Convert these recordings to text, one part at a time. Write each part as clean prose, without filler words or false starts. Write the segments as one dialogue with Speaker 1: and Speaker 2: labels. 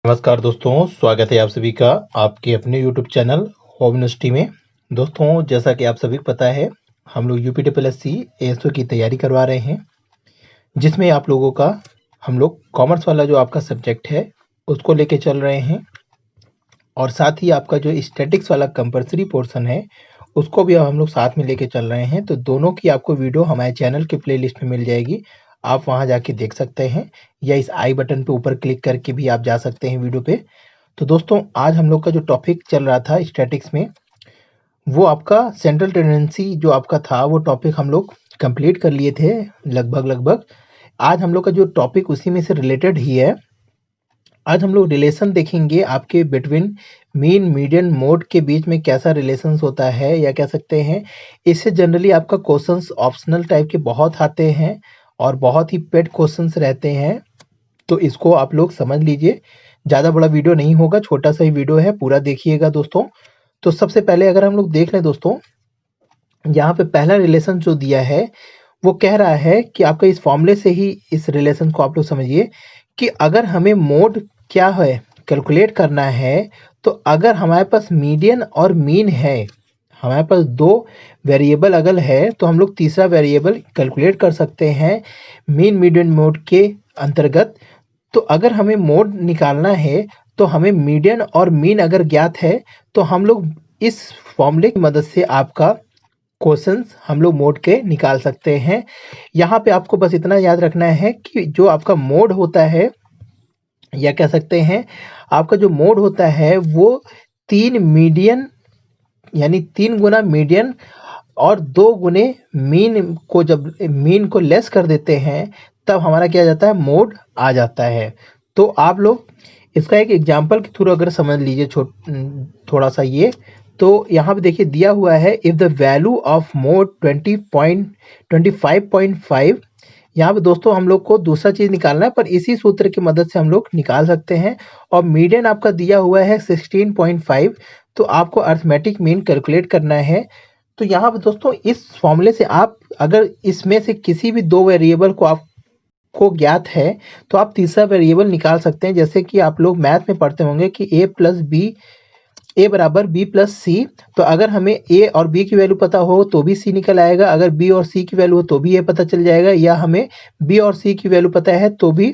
Speaker 1: नमस्कार दोस्तों, स्वागत है आप सभी का आपके अपने YouTube चैनल होम यूनिवर्सिटी में। दोस्तों, जैसा कि आप सभी को पता है, हम लोग यूपीएससी एएसओ की तैयारी करवा रहे हैं, जिसमें आप लोगों का हम लोग कॉमर्स वाला जो आपका सब्जेक्ट है उसको लेके चल रहे हैं, और साथ ही आपका जो स्टैटिक्स वाला कंपलसरी पोर्शन है उसको भी हम लोग साथ में लेके चल रहे हैं। तो दोनों की आपको वीडियो हमारे चैनल के प्लेलिस्ट में मिल जाएगी, आप वहां जाके देख सकते हैं, या इस आई बटन पे ऊपर क्लिक करके भी आप जा सकते हैं वीडियो पे। तो दोस्तों, आज हम लोग का जो टॉपिक चल रहा था स्टैटिक्स में, वो आपका सेंट्रल टेंडेंसी जो आपका था वो टॉपिक हम लोग कंप्लीट कर लिए थे लगभग। आज हम लोग का जो टॉपिक उसी में से रिलेटेड ही है। आज हम लोग रिलेशन देखेंगे आपके बिटवीन मीन मीडियन मोड के बीच में कैसा रिलेशंस होता है, या कह सकते हैं इससे जनरली आपका क्वेश्चंस ऑप्शनल टाइप के बहुत आते हैं और बहुत ही पेड क्वेश्चंस रहते हैं। तो इसको आप लोग समझ लीजिए, ज़्यादा बड़ा वीडियो नहीं होगा, छोटा सा ही वीडियो है, पूरा देखिएगा दोस्तों। तो सबसे पहले अगर हम लोग देख लें दोस्तों, यहाँ पे पहला रिलेशन जो दिया है वो कह रहा है कि आपका इस फॉर्मूले से ही इस रिलेशन को आप लोग समझिए कि अगर हमें मोड क्या है कैलकुलेट करना है, तो अगर हमारे पास मीडियन और मीन है, हमारे पास दो वेरिएबल अगर है, तो हम लोग तीसरा वेरिएबल कैलकुलेट कर सकते हैं मीन मीडियन मोड के अंतर्गत। तो अगर हमें मोड निकालना है, तो हमें मीडियन और मीन अगर ज्ञात है, तो हम लोग इस फॉर्मूले की मदद से आपका क्वेश्चंस हम लोग मोड के निकाल सकते हैं। यहाँ पे आपको बस इतना याद रखना है कि जो आपका मोड होता है, या कह सकते हैं आपका जो मोड होता है, वो 3 मीडियन यानी 3 गुना मीडियन और 2 गुने मीन को, जब मीन को लेस कर देते हैं तब हमारा क्या जाता है, मोड आ जाता है। तो आप लोग इसका एक एग्जांपल के थ्रू अगर समझ लीजिए थोड़ा सा ये, तो यहाँ पे देखिए दिया हुआ है, if the value of mode 25.5, यहाँ पे दोस्तों हम लोग को दूसरा चीज निकालना है, पर इसी सूत्र की मदद से हम लोग निकाल सकते हैं। और मीडियन आपका दिया हुआ है 16.5, तो आपको अर्थमेटिक मीन कैलकुलेट करना है। तो यहाँ पे दोस्तों इस फॉर्मूले से आप अगर इसमें से किसी भी दो वेरिएबल को आपको ज्ञात है, तो आप तीसरा वेरिएबल निकाल सकते हैं। जैसे कि आप लोग मैथ में पढ़ते होंगे कि ए बराबर बी प्लस सी, तो अगर हमें ए और बी की वैल्यू पता हो तो भी सी निकल आएगा, अगर बी और सी की वैल्यू हो तो भी ए पता चल जाएगा, या हमें बी और सी की वैल्यू पता है तो भी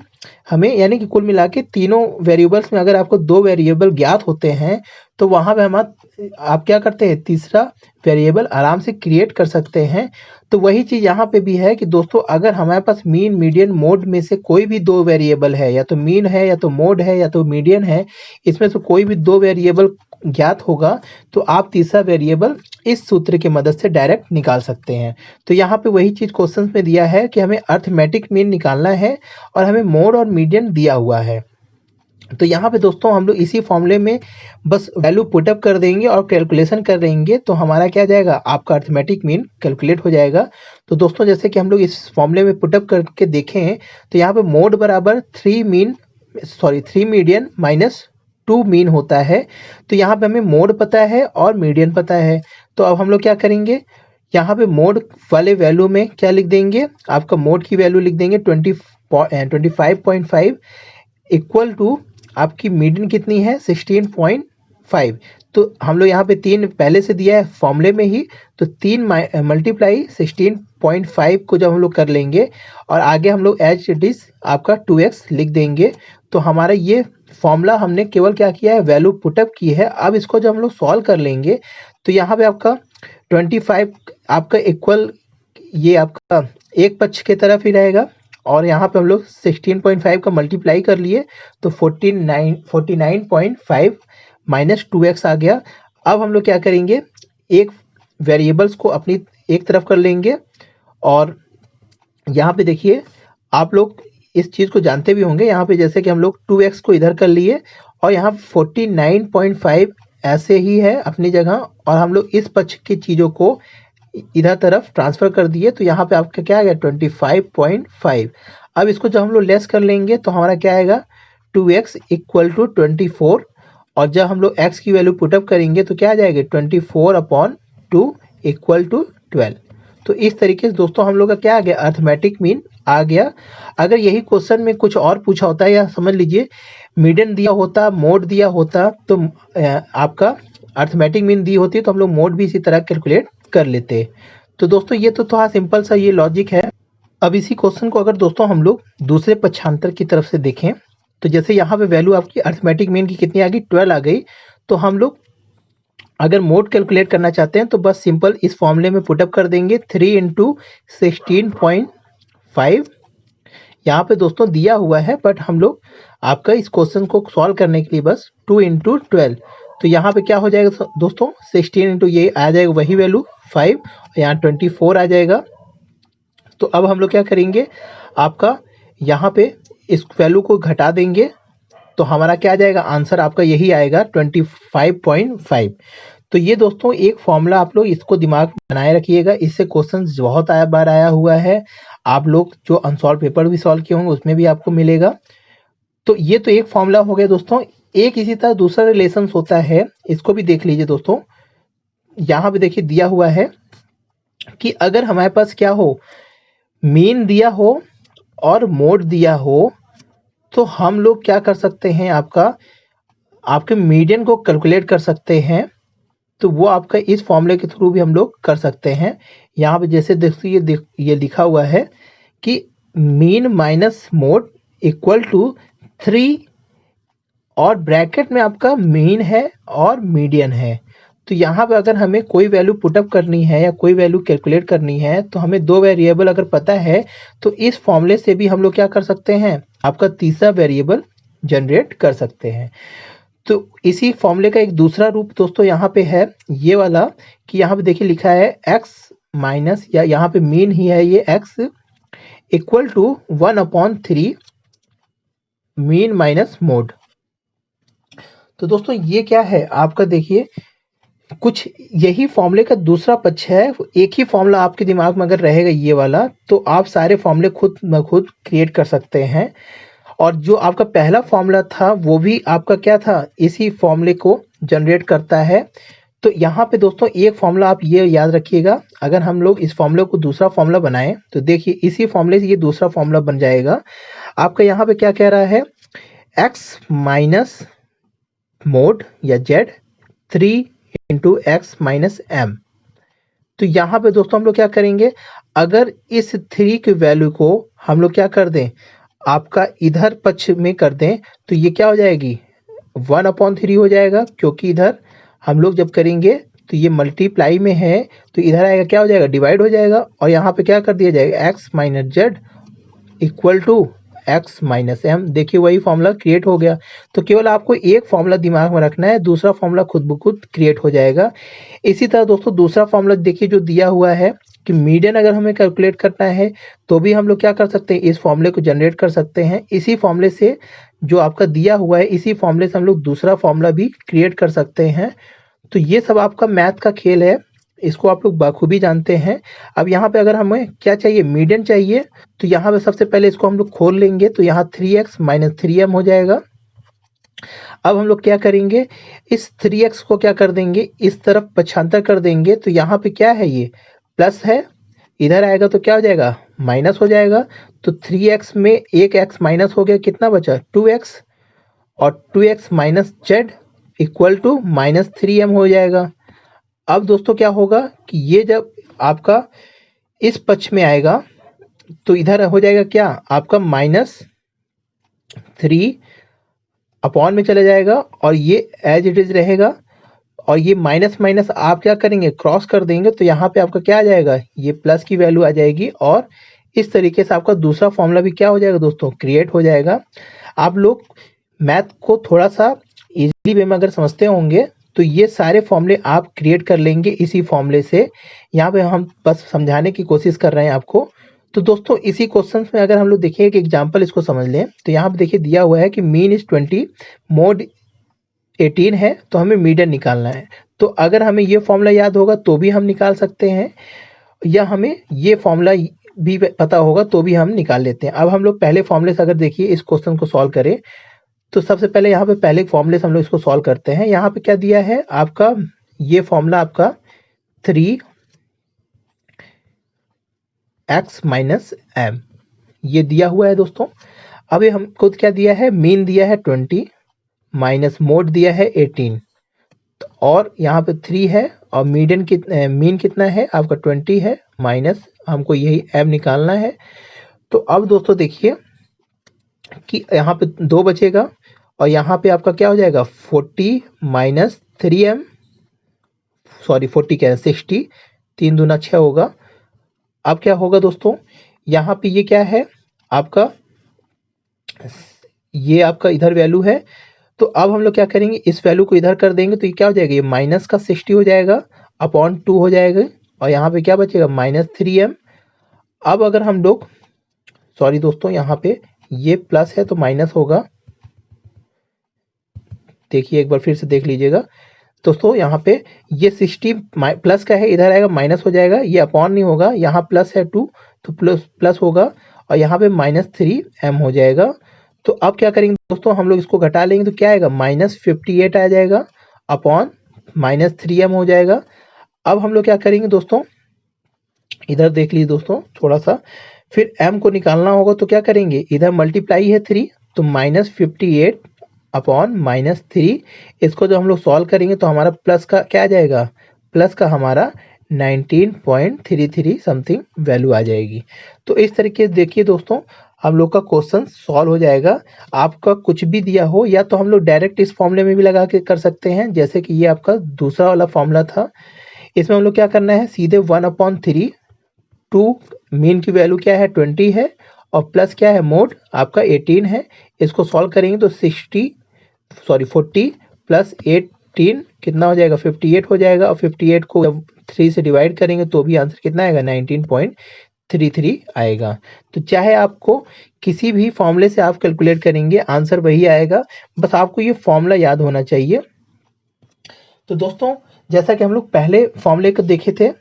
Speaker 1: हमें, यानी कि कुल मिला के तीनों वेरिएबल्स में अगर आपको दो वेरिएबल ज्ञात होते हैं, तो वहां पे आप क्या करते हैं, तीसरा वेरिएबल आराम से क्रिएट कर सकते हैं। तो वही चीज यहाँ पे भी है कि दोस्तों, अगर हमारे पास मीन मीडियन मोड में से कोई भी दो वेरिएबल है, या तो मीन है या तो मोड है या तो मीडियन है, इसमें से कोई भी दो वेरिएबल ज्ञात होगा, तो आप तीसरा वेरिएबल इस सूत्र की मदद से डायरेक्ट निकाल सकते हैं। तो यहाँ पे वही चीज क्वेश्चन में दिया है कि हमें अर्थमेटिक मीन निकालना है और हमें मोड और मीडियन दिया हुआ है। तो यहाँ पे दोस्तों हम लोग इसी फॉर्मूले में बस वैल्यू पुटअप कर देंगे और कैलकुलेशन कर देंगे, तो हमारा क्या जाएगा, आपका अर्थमेटिक मीन कैलकुलेट हो जाएगा। तो दोस्तों, जैसे कि हम लोग इस फॉर्मूले में पुटअप करके देखें, तो यहाँ पे मोड बराबर 3 मीडियन माइनस 2 मीन होता है। तो यहाँ पे हमें मोड पता है और मीडियन पता है। तो अब हम लोग क्या करेंगे, यहाँ पे मोड वाले वैल्यू में क्या लिख देंगे, आपका मोड की वैल्यू लिख देंगे 25.5 इक्वल टू आपकी मीडियन कितनी है, 16.5। तो हम लोग यहाँ पे 3 पहले से दिया है फॉर्मूले में ही, तो 3 मल्टीप्लाई 16.5 को जब हम लोग कर लेंगे और आगे हम लोग एज इट इज आपका 2x लिख देंगे, तो हमारा ये फॉर्मूला हमने केवल क्या किया है, वैल्यू पुटअप की है। अब इसको जब हम लोग सॉल्व कर लेंगे, तो यहाँ पे आपका 25 आपका इक्वल, ये आपका एक पक्ष की तरफ ही रहेगा, और यहाँ पे हम लोग 16.5 का मल्टीप्लाई कर लिए, तो 49.5 माइनस 2x आ गया। अब हम लोग क्या करेंगे, एक वेरिएबल्स को अपनी एक तरफ कर लेंगे, और यहाँ पे देखिए आप लोग इस चीज को जानते भी होंगे, यहाँ पे जैसे कि हम लोग 2x को इधर कर लिए और यहाँ 49.5 ऐसे ही है अपनी जगह, और हम लोग इस पक्ष की चीजों को इधर तरफ ट्रांसफर कर दिए, तो यहाँ पे आपका क्या आ गया, 25.5। अब इसको जब हम लोग लेस कर लेंगे, तो हमारा क्या आएगा, 2x इक्वल टू 24, और जब हम लोग x की वैल्यू पुटअप करेंगे तो क्या आ जाएगा, 24/2 इक्वल टू 12। तो इस तरीके से दोस्तों हम लोग का क्या आ गया, अर्थमेटिक मीन आ गया। अगर यही क्वेश्चन में कुछ और पूछा होता है, या समझ लीजिए मीडियन दिया होता, मोड दिया होता, तो आपका अर्थमेटिक मीन दी होती तो हम लोग मोड भी इसी तरह कैलकुलेट कर लेते। तो दोस्तों ये तो थोड़ा सिंपल सा ये लॉजिक है। अब इसी क्वेश्चन को अगर दोस्तों हम लोग दूसरे पक्षांतर की तरफ से देखें, तो जैसे यहाँ पे वैल्यू आपकी अर्थमेटिक मीन की कितनी आ गई, 12 आ गई। तो हम लोग अगर मोड कैलकुलेट करना चाहते हैं तो बस सिंपल इस फॉर्मूले में पुटअप कर देंगे 3 इंटू 16.5। यहाँ पे दोस्तों दिया हुआ है, बट हम लोग आपका इस क्वेश्चन को सॉल्व करने के लिए बस 2 इंटू 12। तो यहाँ पे क्या हो जाएगा दोस्तों, 16 इंटू ये आ जाएगा वही वैल्यू 5, यहाँ 24 आ जाएगा। तो अब हम लोग क्या करेंगे, आपका यहाँ पे इस वैल्यू को घटा देंगे, तो हमारा क्या आ जाएगा, आंसर आपका यही आएगा 25.5। तो ये दोस्तों एक फॉर्मूला आप लोग इसको दिमाग में बनाए रखिएगा, इससे क्वेश्चन बहुत बार आया हुआ है। आप लोग जो अनसॉल्व पेपर भी सॉल्व किए होंगे उसमें भी आपको मिलेगा। तो ये तो एक फॉर्मूला हो गया दोस्तों। एक इसी तरह दूसरा रिलेशन होता है, इसको भी देख लीजिए दोस्तों। यहाँ पे देखिए दिया हुआ है कि अगर हमारे पास क्या हो, मीन दिया हो और मोड दिया हो, तो हम लोग क्या कर सकते हैं, आपके मीडियन को कैलकुलेट कर सकते हैं। तो वो आपका इस फॉर्मूले के थ्रू भी हम लोग कर सकते हैं। यहाँ पे जैसे देखिए ये लिखा हुआ है कि mean minus mode equal to 3, और ब्रैकेट में आपका मीन है और मीडियन है। तो यहाँ पे अगर हमें कोई वैल्यू पुटअप करनी है या कोई वैल्यू कैलकुलेट करनी है, तो हमें दो वेरिएबल अगर पता है, तो इस फॉर्मूले से भी हम लोग क्या कर सकते हैं, आपका तीसरा वेरिएबल जनरेट कर सकते हैं। तो इसी फॉर्मूले का एक दूसरा रूप दोस्तों यहाँ पे है ये वाला, कि यहाँ पे देखिए लिखा है x माइनस, या यहाँ पे मीन ही है ये x equal to 1/3 mean minus mode. तो दोस्तों ये क्या है आपका, देखिए कुछ यही फॉर्मूले का दूसरा पक्ष है। एक ही फॉर्मूला आपके दिमाग में अगर रहेगा ये वाला, तो आप सारे फॉर्मूले खुद ब खुद क्रिएट कर सकते हैं। और जो आपका पहला फॉर्मूला था वो भी आपका क्या था, इसी फॉर्मूले को जनरेट करता है। तो यहाँ पे दोस्तों एक फॉर्मूला आप ये याद रखिएगा, अगर हम लोग इस फॉर्मूले को दूसरा फॉर्मूला बनाएं, तो देखिए इसी फॉर्मूले से ये दूसरा फॉर्मूला बन जाएगा। आपका यहाँ पे क्या कह रहा है, x माइनस मोड या z 3 into x minus m. तो यहाँ पे दोस्तों हम लोग क्या करेंगे, अगर इस 3 की वैल्यू को हम लोग क्या कर दें, आपका इधर पक्ष में कर दें, तो ये क्या हो जाएगी, 1/3 हो जाएगा। क्योंकि इधर हम लोग जब करेंगे तो ये मल्टीप्लाई में है, तो इधर आएगा क्या हो जाएगा, डिवाइड हो जाएगा। और यहाँ पे क्या कर दिया जाएगा, x minus z equal to x minus m. देखिए वही फॉर्मूला क्रिएट हो गया। तो केवल आपको एक फॉर्मूला दिमाग में रखना है, दूसरा फॉर्मूला खुद ब खुद क्रिएट हो जाएगा। इसी तरह दोस्तों दूसरा फॉर्मूला देखिए जो दिया हुआ है कि मीडियन अगर हमें कैलकुलेट करना है, तो भी हम लोग क्या कर सकते हैं, इस फॉर्मूले को जनरेट कर सकते हैं। इसी फॉर्मूले से जो आपका दिया हुआ है, इसी फॉर्मूले से हम लोग दूसरा फॉर्मूला भी क्रिएट कर सकते हैं। तो ये सब आपका मैथ का खेल है, इसको आप लोग बखूबी जानते हैं। अब यहाँ पे अगर हमें क्या चाहिए, मीडियन चाहिए, तो यहाँ पे सबसे पहले इसको हम लोग खोल लेंगे, तो यहाँ 3x माइनस 3m हो जाएगा। अब हम लोग क्या करेंगे, इस 3x को क्या कर देंगे, इस तरफ पक्षांतर कर देंगे। तो यहाँ पे क्या है, ये प्लस है, इधर आएगा तो क्या हो जाएगा, माइनस हो जाएगा। तो 3x में एक x माइनस हो गया, कितना बचा 2x, और 2x minus z equal to minus 3m हो जाएगा। अब दोस्तों क्या होगा कि ये जब आपका इस पक्ष में आएगा, तो इधर हो जाएगा क्या, आपका -3 अपॉन में चला जाएगा, और ये एज इट इज रहेगा। और ये माइनस माइनस आप क्या करेंगे, क्रॉस कर देंगे, तो यहाँ पे आपका क्या आ जाएगा, ये प्लस की वैल्यू आ जाएगी। और इस तरीके से आपका दूसरा फॉर्मूला भी क्या हो जाएगा दोस्तों, क्रिएट हो जाएगा। आप लोग मैथ को थोड़ा सा इजीली वे में अगर समझते होंगे, तो ये सारे फॉर्मूले आप क्रिएट कर लेंगे इसी फॉर्मूले से। यहाँ पे हम बस समझाने की कोशिश कर रहे हैं आपको। तो दोस्तों इसी क्वेश्चन में अगर हम लोग देखिए एक एग्जांपल इसको समझ लें, तो यहाँ पे देखिए दिया हुआ है कि मीन इज 20, मोड 18 है, तो हमें मीडियन निकालना है। तो अगर हमें ये फॉर्मूला याद होगा तो भी हम निकाल सकते हैं, या हमें ये फॉर्मूला भी पता होगा तो भी हम निकाल लेते हैं। अब हम लोग पहले फॉर्मूले से अगर देखिए इस क्वेश्चन को सॉल्व करें, तो सबसे पहले यहाँ पे पहले फॉर्मूले से हम लोग इसको सॉल्व करते हैं। यहाँ पे क्या दिया है आपका, ये फॉर्मूला आपका 3x माइनस एम ये दिया हुआ है दोस्तों। अब ये हमको क्या दिया है, मीन दिया है 20 माइनस मोड दिया है 18 और यहाँ पे 3 है और मीन कितना है आपका 20 है माइनस हमको यही m निकालना है। तो अब दोस्तों देखिए कि यहाँ पे 2 बचेगा और यहाँ पे आपका क्या हो जाएगा 40 माइनस 3m, सॉरी 40 क्या है 60, 3 दूना 6 होगा। अब क्या होगा दोस्तों, यहाँ पे ये क्या है आपका, ये आपका इधर वैल्यू है। तो अब हम लोग क्या करेंगे, इस वैल्यू को इधर कर देंगे तो ये क्या हो जाएगा, ये माइनस का 60 हो जाएगा अपॉन 2 हो जाएगा और यहाँ पे क्या बचेगा माइनस 3m। अब अगर हम लोग, सॉरी दोस्तों यहाँ पे ये प्लस है तो माइनस होगा, देखिए एक बार फिर से देख लीजिएगा दोस्तों, यहाँ पे ये 60 प्लस का है, इधर आएगा माइनस हो जाएगा, ये अपॉन नहीं होगा, यहाँ प्लस है 2 तो प्लस होगा और यहाँ पे माइनस 3m हो जाएगा। तो अब क्या करेंगे दोस्तों, हम लोग इसको घटा लेंगे तो क्या आएगा माइनस 58 आ जाएगा अपॉन माइनस 3m हो जाएगा। अब हम लोग क्या करेंगे दोस्तों, इधर देख लीजिए दोस्तों थोड़ा सा, फिर m को निकालना होगा तो क्या करेंगे, इधर मल्टीप्लाई है 3 तो माइनस 58 अपॉन माइनस 3, इसको जब हम लोग सॉल्व करेंगे तो हमारा प्लस का क्या आ जाएगा, प्लस का हमारा 19.33 समथिंग वैल्यू आ जाएगी। तो इस तरीके से देखिए दोस्तों हम लोग का क्वेश्चन सॉल्व हो जाएगा। आपका कुछ भी दिया हो या तो हम लोग डायरेक्ट इस फॉर्मूले में भी लगा के कर सकते हैं, जैसे कि ये आपका दूसरा वाला फॉर्मूला था, इसमें हम लोग क्या करना है सीधे 1/3, 2 मीन की वैल्यू क्या है 20 है और प्लस क्या है मोड आपका 18 है, इसको सॉल्व करेंगे तो 40 प्लस 18 कितना हो जाएगा 58 हो जाएगा और 58 को जब 3 से डिवाइड करेंगे तो भी आंसर कितना आएगा 19.33 आएगा। तो चाहे आपको किसी भी फॉर्मूले से आप कैलकुलेट करेंगे आंसर वही आएगा, बस आपको ये फॉर्मूला याद होना चाहिए। तो दोस्तों जैसा कि हम लोग पहले फॉर्मूले को देखे थे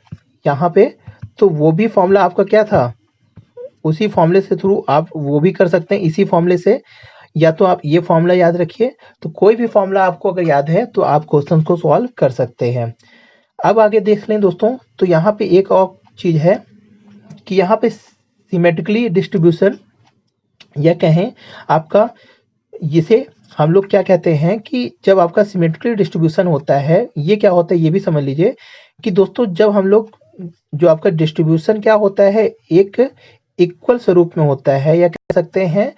Speaker 1: यहाँ पे, तो वो भी फॉर्मूला आपका क्या था, उसी फॉर्मूले से थ्रू आप वो भी कर सकते हैं इसी फॉर्मूले से, या तो आप ये फॉर्मूला याद रखिए। तो कोई भी फॉर्मूला आपको अगर याद है तो आप क्वेश्चन को सॉल्व कर सकते हैं। अब आगे देख लें दोस्तों, तो यहाँ पे एक और चीज है कि यहाँ पे सिमेट्रिकली डिस्ट्रीब्यूशन या कहें आपका, जिसे हम लोग क्या कहते हैं कि जब आपका सिमेट्रिकली डिस्ट्रीब्यूशन होता है, ये क्या होता है ये भी समझ लीजिए कि दोस्तों जब हम लोग, जो आपका डिस्ट्रीब्यूशन क्या होता है एक इक्वल स्वरूप में होता है, या कह सकते हैं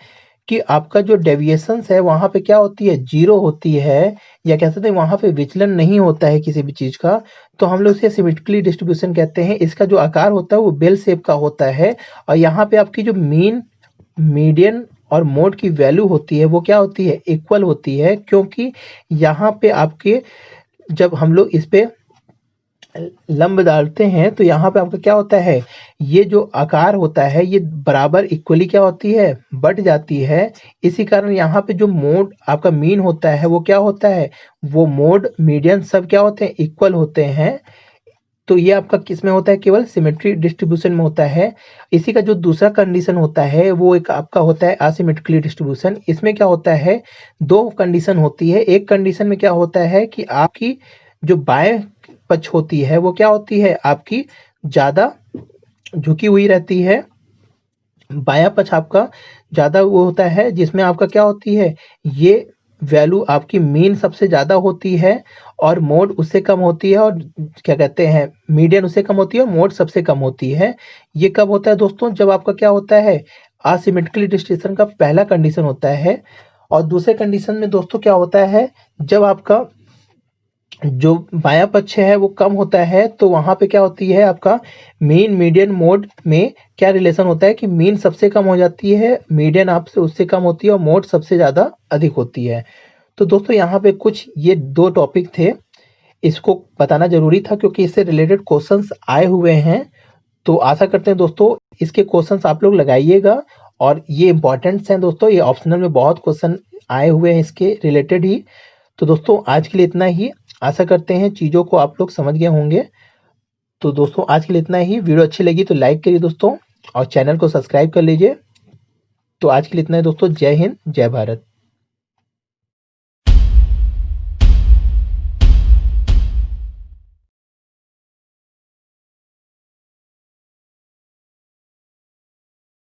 Speaker 1: कि आपका जो डेविएशंस है वहां पे क्या होती है जीरो होती है, या कह सकते हैं वहां पे विचलन नहीं होता है किसी भी चीज का, तो हम लोग इसे सिमेट्रिकली डिस्ट्रीब्यूशन कहते हैं। इसका जो आकार होता है वो बेल शेप का होता है और यहाँ पे आपकी जो मीन, मीडियन और मोड की वैल्यू होती है वो क्या होती है इक्वल होती है, क्योंकि यहाँ पे आपके जब हम लोग इस पे लंब डालते हैं तो यहाँ पे आपका क्या होता है, ये जो आकार होता है ये बराबर इक्वली क्या होती है बढ़ जाती है। इसी कारण यहाँ पे जो मोड आपका मीन होता है वो क्या होता है, वो मोड मीडियन सब क्या होते हैं इक्वल होते हैं। तो ये आपका किस में होता है, केवल सिमेट्री डिस्ट्रीब्यूशन में होता है। इसी का जो दूसरा कंडीशन होता है वो एक आपका होता है असिमेट्रिकली डिस्ट्रीब्यूशन। इसमें क्या होता है, दो कंडीशन होती है। एक कंडीशन में क्या होता है कि आपकी जो बाएं पक्ष होती है वो क्या होती है आपकी ज्यादा झुकी हुई रहती है, बायां पक्ष आपका ज्यादा वो होता है, जिसमें आपका क्या होती है ये वैल्यू आपकी मीन सबसे ज्यादा होती है और मोड उससे कम होती है, और क्या कहते हैं मीडियन उससे कम होती है और मोड सबसे कम होती है। ये कब होता है दोस्तों, जब आपका क्या होता है असिमेट्रिकली डिस्ट्रीब्यूशन का पहला कंडीशन होता है। और दूसरे कंडीशन में दोस्तों क्या होता है, जब आपका जो बायां पक्ष है वो कम होता है, तो वहां पे क्या होती है आपका मीन मीडियन मोड में क्या रिलेशन होता है कि मीन सबसे कम हो जाती है, मीडियन आपसे उससे कम होती है और मोड सबसे ज्यादा अधिक होती है। तो दोस्तों यहाँ पे कुछ ये दो टॉपिक थे, इसको बताना जरूरी था क्योंकि इससे रिलेटेड क्वेश्चंस आए हुए हैं। तो आशा करते हैं दोस्तों इसके क्वेश्चंस आप लोग लगाइएगा, और ये इंपॉर्टेंट्स हैं दोस्तों, ये ऑप्शनल में बहुत क्वेश्चन आए हुए हैं इसके रिलेटेड ही। तो दोस्तों आज के लिए इतना ही, आशा करते हैं चीज़ों को आप लोग समझ गए होंगे। तो दोस्तों आज के लिए इतना ही, वीडियो अच्छी लगी तो लाइक करिए दोस्तों और चैनल को सब्सक्राइब कर लीजिए। तो आज के लिए इतना ही दोस्तों, जय हिंद जय भारत।